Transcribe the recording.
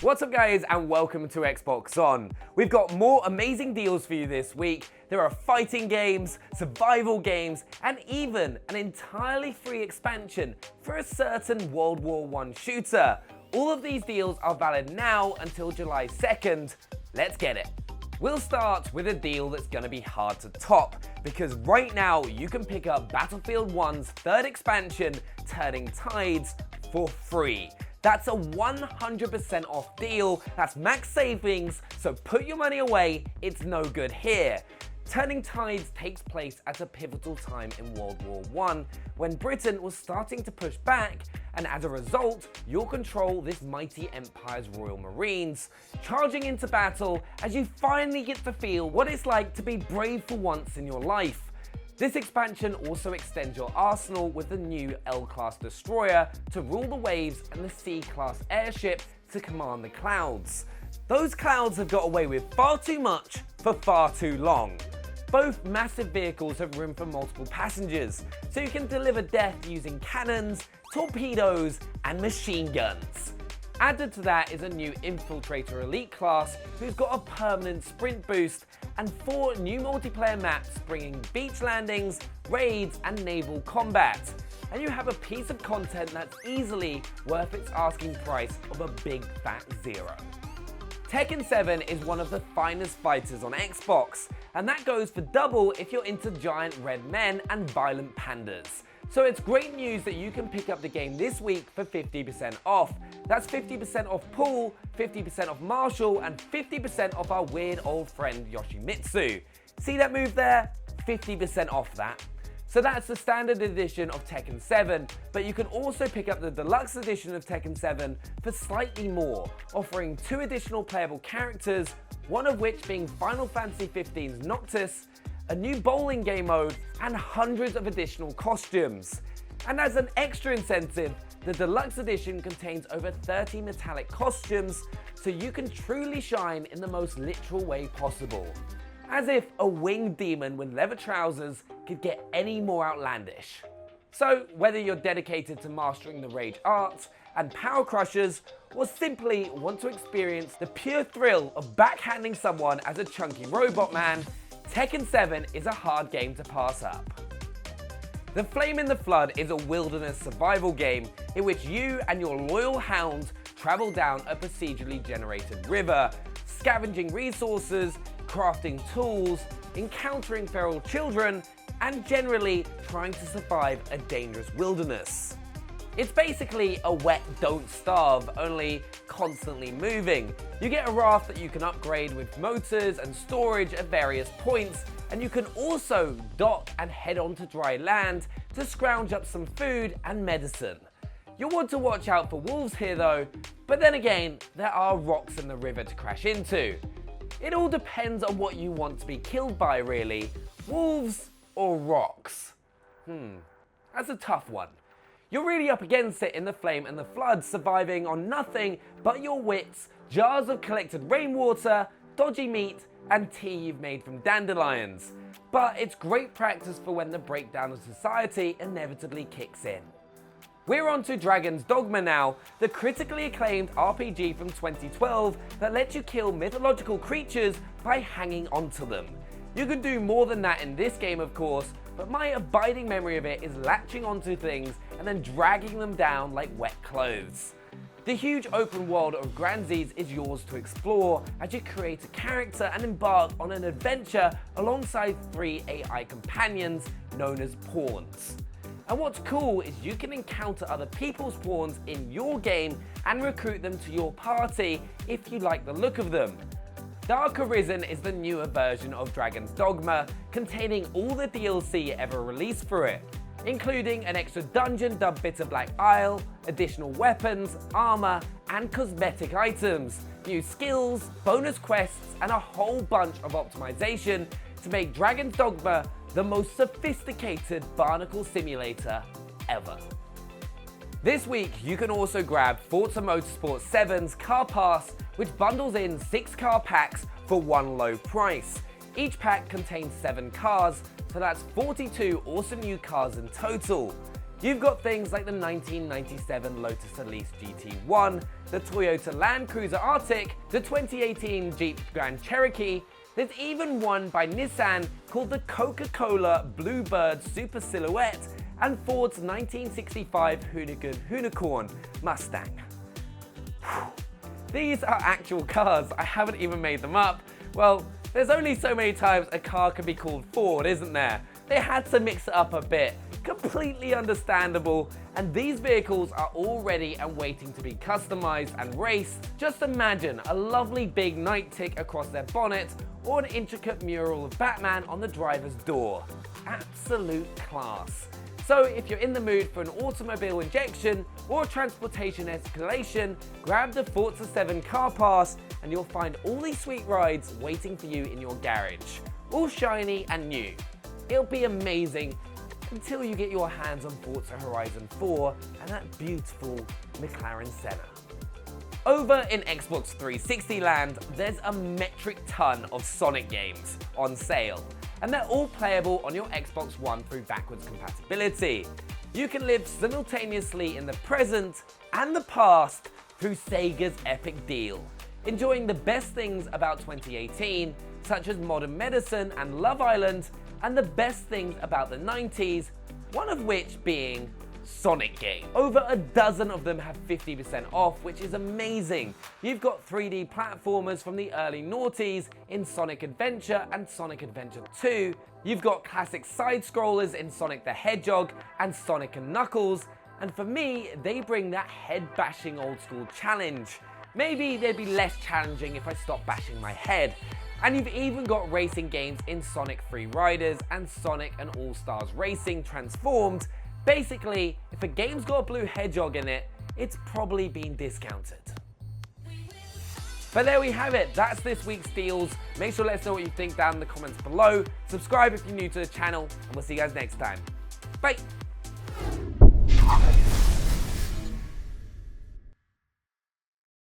What's up guys, and welcome to Xbox On. We've got more amazing deals for you this week. There are fighting games, survival games, and even an entirely free expansion for a certain World War I shooter. All of these deals are valid now until July 2nd. Let's get it. We'll start with a deal that's going to be hard to top, because right now you can pick up Battlefield 1's third expansion, Turning Tides, for free. That's a 100% off deal, that's max savings, so put your money away, it's no good here. Turning Tides takes place at a pivotal time in World War I, when Britain was starting to push back, and as a result, you'll control this mighty empire's Royal Marines, charging into battle as you finally get to feel what it's like to be brave for once in your life. This expansion also extends your arsenal with the new L-Class destroyer to rule the waves and the C-Class airship to command the clouds. Those clouds have got away with far too much for far too long. Both massive vehicles have room for multiple passengers, so you can deliver death using cannons, torpedoes, and machine guns. Added to that is a new Infiltrator Elite class who's got a permanent sprint boost and 4 new multiplayer maps bringing beach landings, raids, and naval combat. And you have a piece of content that's easily worth its asking price of a big fat zero. Tekken 7 is one of the finest fighters on Xbox, and that goes for double if you're into giant red men and violent pandas. So it's great news that you can pick up the game this week for 50% off. That's 50% off Paul, 50% off Marshall, and 50% off our weird old friend Yoshimitsu. See that move there? 50% off that. So that's the standard edition of Tekken 7, but you can also pick up the deluxe edition of Tekken 7 for slightly more, offering 2 additional playable characters, one of which being Final Fantasy XV's Noctis, a new bowling game mode, and hundreds of additional costumes. And as an extra incentive, the deluxe edition contains over 30 metallic costumes, so you can truly shine in the most literal way possible. As if a winged demon with leather trousers could get any more outlandish. So whether you're dedicated to mastering the rage art and power crushers, or simply want to experience the pure thrill of backhanding someone as a chunky robot man, Tekken 7 is a hard game to pass up. The Flame in the Flood is a wilderness survival game in which you and your loyal hound travel down a procedurally generated river, scavenging resources, crafting tools, encountering feral children, and generally trying to survive a dangerous wilderness. It's basically a wet don't starve, only constantly moving. You get a raft that you can upgrade with motors and storage at various points, and you can also dock and head onto dry land to scrounge up some food and medicine. You'll want to watch out for wolves here though, but then again, there are rocks in the river to crash into. It all depends on what you want to be killed by really, wolves or rocks. That's a tough one. You're really up against it in the Flame and the Flood, surviving on nothing but your wits, jars of collected rainwater, dodgy meat, and tea you've made from dandelions. But it's great practice for when the breakdown of society inevitably kicks in. We're on to Dragon's Dogma now, the critically acclaimed RPG from 2012 that lets you kill mythological creatures by hanging onto them. You can do more than that in this game of course, but my abiding memory of it is latching onto things and then dragging them down like wet clothes. The huge open world of Granzies is yours to explore as you create a character and embark on an adventure alongside 3 AI companions known as pawns. And what's cool is you can encounter other people's pawns in your game and recruit them to your party if you like the look of them. Dark Arisen is the newer version of Dragon's Dogma, containing all the DLC ever released for it, including an extra dungeon dubbed Bitter Black Isle, additional weapons, armor, and cosmetic items, new skills, bonus quests, and a whole bunch of optimization to make Dragon's Dogma the most sophisticated barnacle simulator ever. This week, you can also grab Forza Motorsport 7's Car Pass, which bundles in 6 car packs for one low price. Each pack contains 7 cars, so that's 42 awesome new cars in total. You've got things like the 1997 Lotus Elise GT1, the Toyota Land Cruiser Arctic, the 2018 Jeep Grand Cherokee. There's even one by Nissan called the Coca-Cola Bluebird Super Silhouette, and Ford's 1965 Unicorn Mustang. These are actual cars, I haven't even made them up. Well, there's only so many times a car can be called Ford, isn't there? They had to mix it up a bit. Completely understandable, and these vehicles are all ready and waiting to be customized and raced. Just imagine a lovely big night tick across their bonnet or an intricate mural of Batman on the driver's door. Absolute class. So if you're in the mood for an automobile injection or a transportation escalation, grab the Forza 7 car pass and you'll find all these sweet rides waiting for you in your garage. All shiny and new. It'll be amazing until you get your hands on Forza Horizon 4 and that beautiful McLaren Senna. Over in Xbox 360 land, there's a metric ton of Sonic games on sale, and they're all playable on your Xbox One through backwards compatibility. You can live simultaneously in the present and the past through Sega's epic deal, enjoying the best things about 2018, such as Modern Medicine and Love Island, and the best things about the 90s, one of which being Sonic games. Over a dozen of them have 50% off, which is amazing. You've got 3D platformers from the early noughties in Sonic Adventure and Sonic Adventure 2. You've got classic side-scrollers in Sonic the Hedgehog and Sonic and Knuckles. And for me, they bring that head-bashing old-school challenge. Maybe they'd be less challenging if I stopped bashing my head. And you've even got racing games in Sonic Free Riders and Sonic and All-Stars Racing Transformed. Basically, if a game's got a blue hedgehog in it, it's probably been discounted. But there we have it, that's this week's deals. Make sure to let us know what you think down in the comments below. Subscribe if you're new to the channel, and we'll see you guys next time. Bye!